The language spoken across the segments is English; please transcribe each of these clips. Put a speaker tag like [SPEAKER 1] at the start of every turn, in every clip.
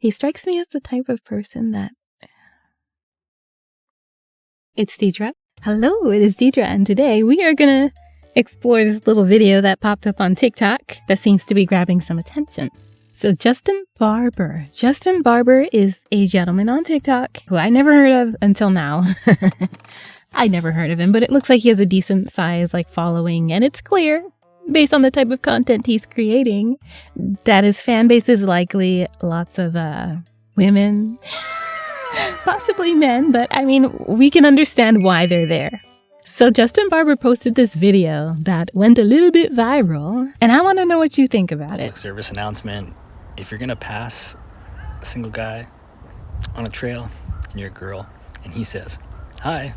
[SPEAKER 1] He strikes me as the type of person that... It's Deidre. Hello, it is Deidre, and today we are gonna explore this little video that popped up on TikTok that seems to be grabbing some attention. So Justin Barber. Justin Barber is a gentleman on TikTok who I never heard of until now. I never heard of him, but it looks like he has a decent size following, and it's clear, based on the type of content he's creating, that his fan base is likely lots of women, possibly men, but I mean, we can understand why they're there. So Justin Barber posted this video that went a little bit viral, and I want to know what you think about it.
[SPEAKER 2] Service announcement: if you're gonna pass a single guy on a trail and you're a girl and he says hi,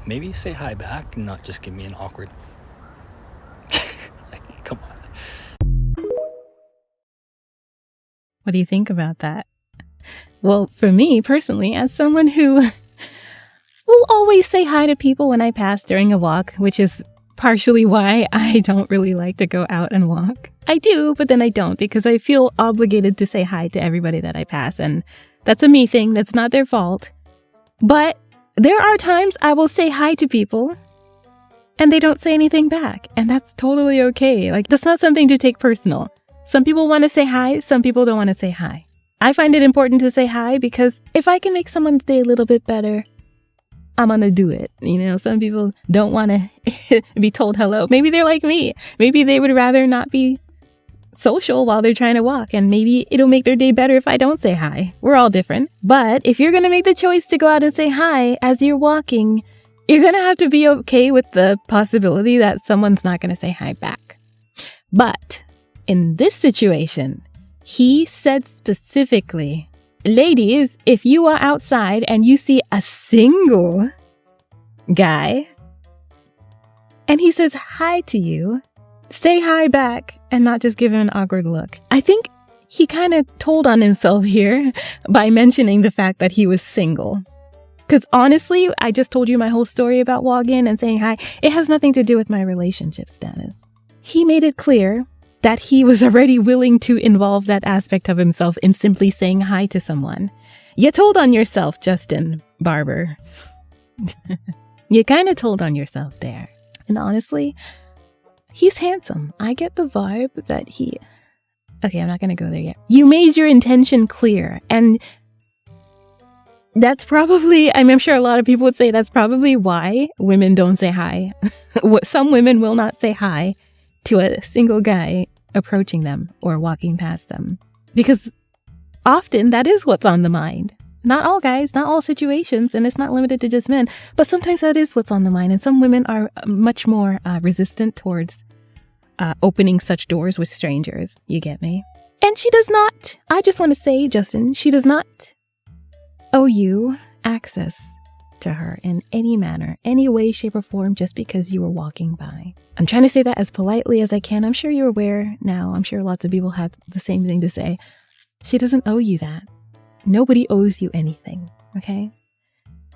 [SPEAKER 2] maybe say hi back and not just give me an awkward come on.
[SPEAKER 1] What do you think about that? Well, for me personally, as someone who will always say hi to people when I pass during a walk, which is partially why I don't really like to go out and walk. I do, but then I don't, because I feel obligated to say hi to everybody that I pass, and that's a me thing. That's not their fault. But there are times I will say hi to people and they don't say anything back, and that's totally okay. That's not something to take personal. Some people want to say hi, some people don't want to say hi. I find it important to say hi because if I can make someone's day a little bit better, I'm gonna do it. Some people don't want to be told hello. Maybe they're like me. Maybe they would rather not be social while they're trying to walk, and maybe it'll make their day better if I don't say hi. We're all different. But if you're gonna make the choice to go out and say hi as you're walking, you're gonna have to be okay with the possibility that someone's not gonna say hi back. But in this situation, he said specifically, ladies, if you are outside and you see a single guy and he says hi to you, say hi back and not just give him an awkward look. I think he kind of told on himself here by mentioning the fact that he was single. Because honestly, I just told you my whole story about walking and saying hi. It has nothing to do with my relationship status. He made it clear that he was already willing to involve that aspect of himself in simply saying hi to someone. You told on yourself, Justin Barber. You kind of told on yourself there. And honestly, he's handsome. I get the vibe that he... Okay, I'm not going to go there yet. You made your intention clear, and that's probably, I'm sure a lot of people would say that's probably why women don't say hi. Some women will not say hi to a single guy approaching them or walking past them, because often that is what's on the mind. Not all guys, not all situations, and it's not limited to just men, but sometimes that is what's on the mind, and some women are much more resistant towards opening such doors with strangers. You get me? And she does not, I just want to say, Justin, she does not owe you access to her in any manner, any way, shape, or form, just because you were walking by. I'm trying to say that as politely as I can. I'm sure you're aware now. I'm sure lots of people have the same thing to say. She doesn't owe you that. Nobody owes you anything, okay?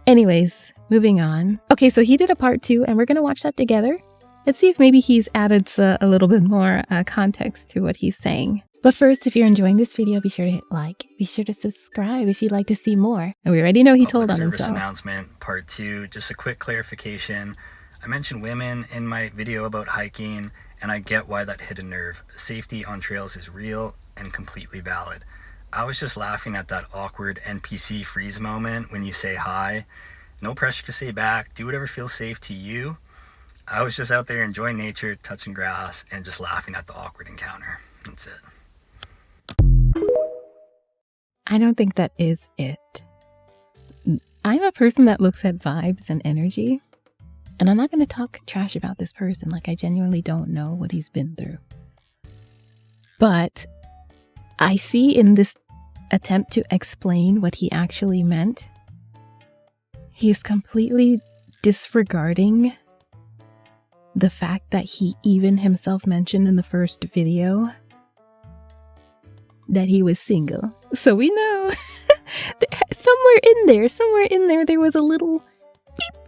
[SPEAKER 1] Anyways, moving on. Okay, so he did a part 2, and we're going to watch that together. Let's see if maybe he's added a little bit more context to what he's saying. But first, if you're enjoying this video, be sure to hit like. Be sure to subscribe if you'd like to see more. And we already know he told on himself.
[SPEAKER 2] Service announcement, part 2. Just a quick clarification. I mentioned women in my video about hiking, and I get why that hit a nerve. Safety on trails is real and completely valid. I was just laughing at that awkward NPC freeze moment when you say hi. No pressure to say back. Do whatever feels safe to you. I was just out there enjoying nature, touching grass, and just laughing at the awkward encounter. That's it.
[SPEAKER 1] I don't think that is it. I'm a person that looks at vibes and energy, and I'm not going to talk trash about this person. I genuinely don't know what he's been through. But I see in this attempt to explain what he actually meant, he's completely disregarding the fact that he even himself mentioned in the first video that he was single. So we know somewhere in there, there was a little beep,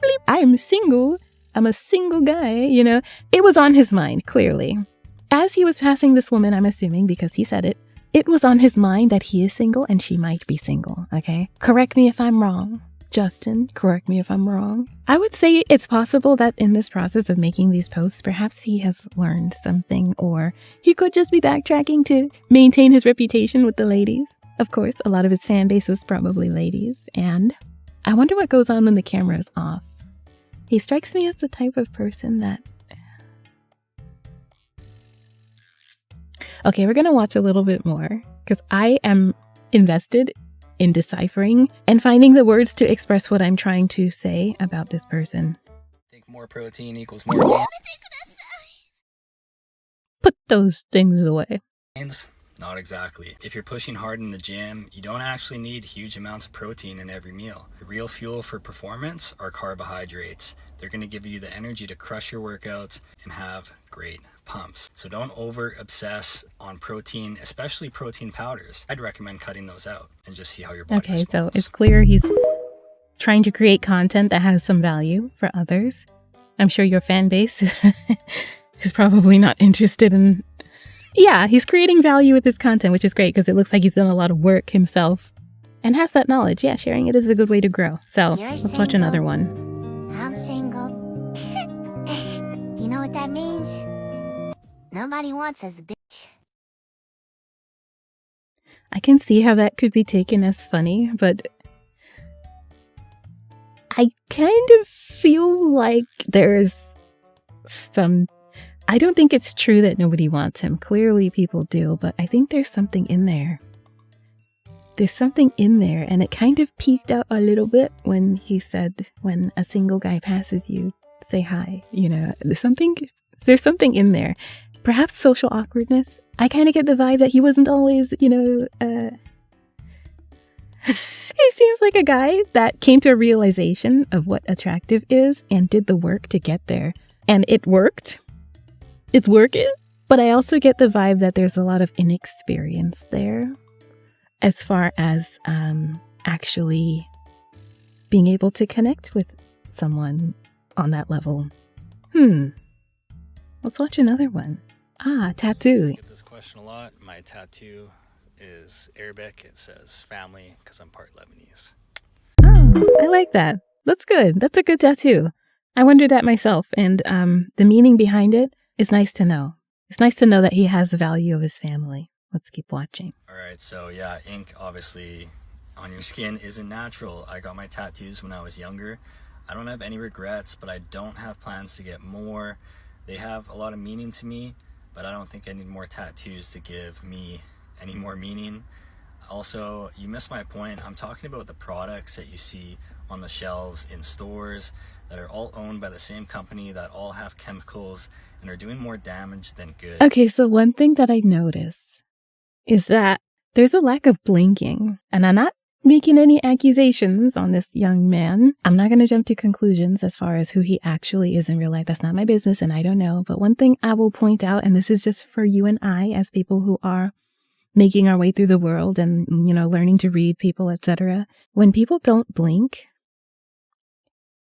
[SPEAKER 1] bleep. I'm single. I'm a single guy, It was on his mind, clearly. As he was passing this woman, I'm assuming, because he said it, it was on his mind that he is single and she might be single, okay? Correct me if I'm wrong. Justin, correct me if I'm wrong. I would say it's possible that in this process of making these posts, perhaps he has learned something, or he could just be backtracking to maintain his reputation with the ladies. Of course, a lot of his fan base is probably ladies, and I wonder what goes on when the camera is off. He strikes me as the type of person that... Okay, we're going to watch a little bit more, because I am invested in deciphering and finding the words to express what I'm trying to say about this person.
[SPEAKER 2] I think more protein equals more gains.
[SPEAKER 1] Put those things away.
[SPEAKER 2] Not exactly. If you're pushing hard in the gym, you don't actually need huge amounts of protein in every meal. The real fuel for performance are carbohydrates. They're going to give you the energy to crush your workouts and have great pumps. So don't over obsess on protein, especially protein powders. I'd recommend cutting those out and just see how your body responds.
[SPEAKER 1] So it's clear he's trying to create content that has some value for others. I'm sure your fan base is probably not interested in... Yeah, he's creating value with his content, which is great because it looks like he's done a lot of work himself and has that knowledge. Yeah, sharing it is a good way to grow. So let's watch another one.
[SPEAKER 3] I'm single. You know what that means? Nobody wants us, bitch.
[SPEAKER 1] I can see how that could be taken as funny, but I kind of feel like there's some... I don't think it's true that nobody wants him. Clearly people do, but I think there's something in there. There's something in there, and it kind of peaked out a little bit when he said, when a single guy passes you, say hi. You know, there's something in there. Perhaps social awkwardness. I kind of get the vibe that he wasn't always, he seems like a guy that came to a realization of what attractive is and did the work to get there. And it worked. It's working. But I also get the vibe that there's a lot of inexperience there as far as actually being able to connect with someone on that level. Let's watch another one. Tattoo.
[SPEAKER 2] I get this question a lot. My tattoo is Arabic. It says family because I'm part Lebanese.
[SPEAKER 1] Oh, I like that. That's good. That's a good tattoo. I wondered that myself, and the meaning behind it is nice to know. It's nice to know that he has the value of his family. Let's keep watching.
[SPEAKER 2] All right, so yeah, ink obviously on your skin isn't natural. I got my tattoos when I was younger. I don't have any regrets, but I don't have plans to get more. They have a lot of meaning to me, but I don't think I need more tattoos to give me any more meaning. Also, you missed my point. I'm talking about the products that you see on the shelves in stores that are all owned by the same company, that all have chemicals and are doing more damage than good.
[SPEAKER 1] Okay, so one thing that I noticed is that there's a lack of blinking, and I'm not making any accusations on this young man. I'm not going to jump to conclusions as far as who he actually is in real life. That's not my business, and I don't know. But one thing I will point out, and this is just for you and I as people who are making our way through the world and, learning to read people, etc. When people don't blink,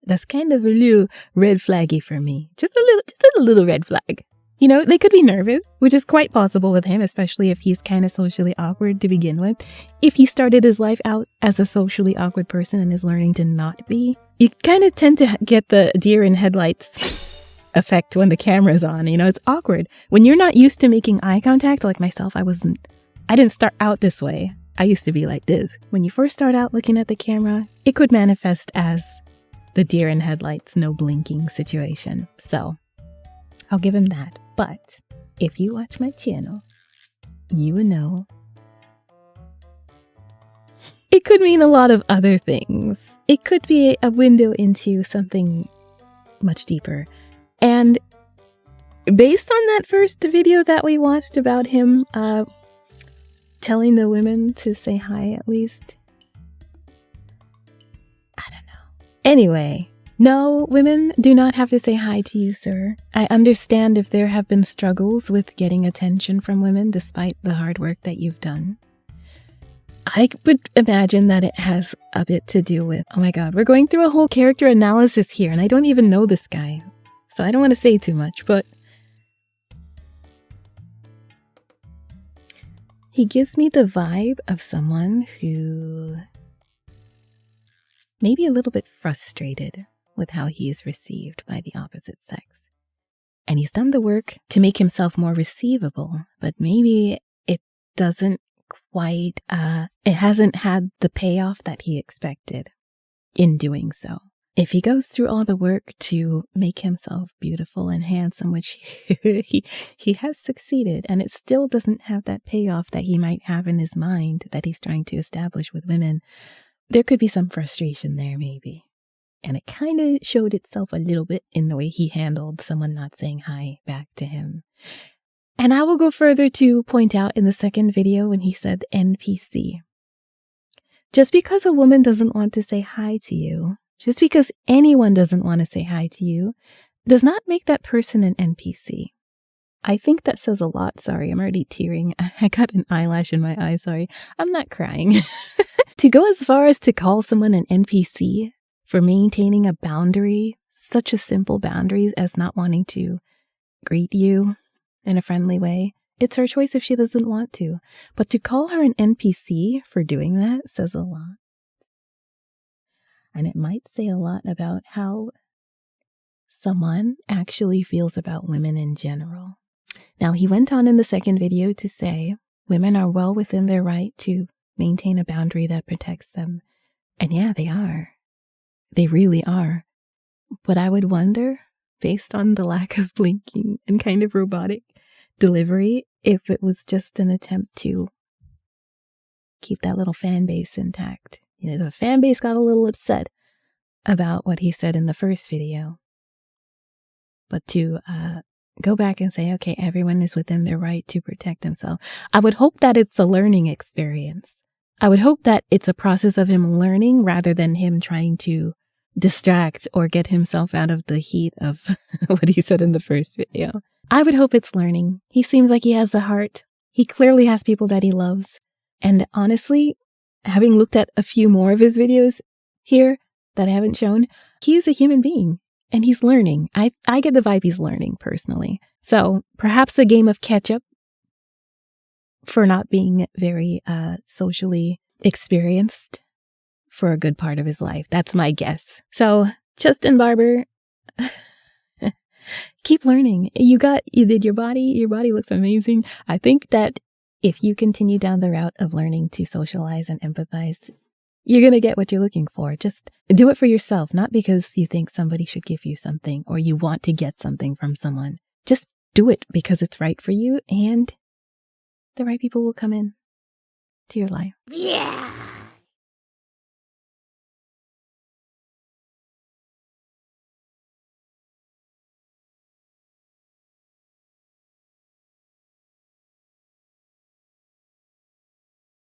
[SPEAKER 1] that's kind of a little red flaggy for me. Just a little red flag. They could be nervous, which is quite possible with him, especially if he's kind of socially awkward to begin with. If he started his life out as a socially awkward person and is learning to not be, you kind of tend to get the deer in headlights effect when the camera's on. It's awkward. When you're not used to making eye contact, like myself, I didn't start out this way. I used to be like this. When you first start out looking at the camera, it could manifest as the deer in headlights, no blinking situation. So I'll give him that. But if you watch my channel, you will know it could mean a lot of other things. It could be a window into something much deeper. And based on that first video that we watched about him telling the women to say hi at least, I don't know. Anyway, no, women do not have to say hi to you, sir. I understand if there have been struggles with getting attention from women despite the hard work that you've done. I would imagine that it has a bit to do with, oh my god, we're going through a whole character analysis here and I don't even know this guy. So I don't want to say too much, but He gives me the vibe of someone who may be a little bit frustrated with how he is received by the opposite sex. And he's done the work to make himself more receivable, but maybe it doesn't quite, it hasn't had the payoff that he expected in doing so. If he goes through all the work to make himself beautiful and handsome, which he has succeeded, and it still doesn't have that payoff that he might have in his mind that he's trying to establish with women, there could be some frustration there maybe. And it kind of showed itself a little bit in the way he handled someone not saying hi back to him. And I will go further to point out in the second video when he said NPC. Just because a woman doesn't want to say hi to you, just because anyone doesn't want to say hi to you, does not make that person an NPC. I think that says a lot. Sorry, I'm already tearing. I got an eyelash in my eye. Sorry. I'm not crying. To go as far as to call someone an NPC for maintaining a boundary, such a simple boundary as not wanting to greet you in a friendly way, it's her choice if she doesn't want to. But to call her an NPC for doing that says a lot. And it might say a lot about how someone actually feels about women in general. Now, he went on in the second video to say women are well within their right to maintain a boundary that protects them. And yeah, they are. They really are. But I would wonder, based on the lack of blinking and kind of robotic delivery, if it was just an attempt to keep that little fan base intact. You know, the fan base got a little upset about what he said in the first video. But to go back and say, okay, everyone is within their right to protect themselves. I would hope that it's a learning experience. I would hope that it's a process of him learning rather than him trying to distract or get himself out of the heat of what he said in the first video. I would hope it's learning. He seems like he has a heart. He clearly has people that he loves. And honestly, having looked at a few more of his videos here that I haven't shown, he is a human being and he's learning. I get the vibe he's learning personally. So perhaps a game of catch up for not being very socially experienced for a good part of his life. That's my guess. So Justin Barber, keep learning. You did your body looks amazing. I think that if you continue down the route of learning to socialize and empathize, you're going to get what you're looking for. Just do it for yourself, not because you think somebody should give you something or you want to get something from someone. Just do it because it's right for you and the right people will come in to your life.
[SPEAKER 3] Yeah!